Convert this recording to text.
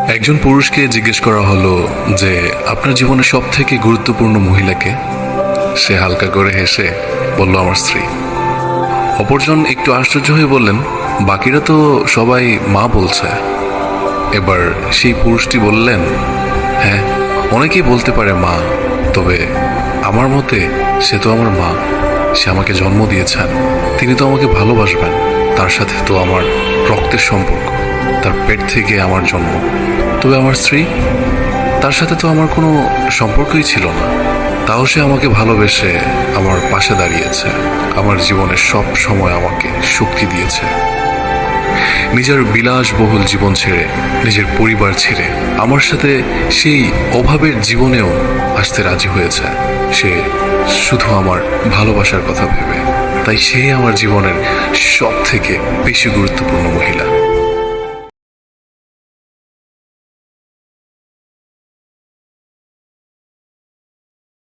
একজন পুরুষকে জিজ্ঞেস করা হলো যে আপনার জীবনে সব থেকে গুরুত্বপূর্ণ মহিলাকে। সে হালকা করে হেসে বলল আমার স্ত্রী। অপরজন একটু আশ্চর্য হয়ে বললেন বাকিরা তো সবাই মা বলছে। এবার সেই পুরুষটি বললেন হ্যাঁ, অনেকেই বলতে পারে মা, তবে আমার মতে সে তো আমার মা। সে আমাকে জন্ম দিয়েছেন, তিনি তো আমাকে ভালোবাসবেন। তার সাথে তো আমার রক্তের সম্পর্ক, তার পেট থেকে আমার জন্ম। তবে আমার স্ত্রী, তার সাথে তো আমার কোনো সম্পর্কই ছিল না, তাও সে আমাকে ভালোবেসে আমার পাশে দাঁড়িয়েছে, আমার জীবনের সব সময় আমাকে শক্তি দিয়েছে। নিজের বিলাসবহুল জীবন ছেড়ে, নিজের পরিবার ছেড়ে আমার সাথে সেই অভাবের জীবনেও আসতে রাজি হয়েছে। সে শুধু আমার ভালোবাসার কথা ভেবে। তাই সে আমার জীবনের সব থেকে বেশি গুরুত্বপূর্ণ মহিলা।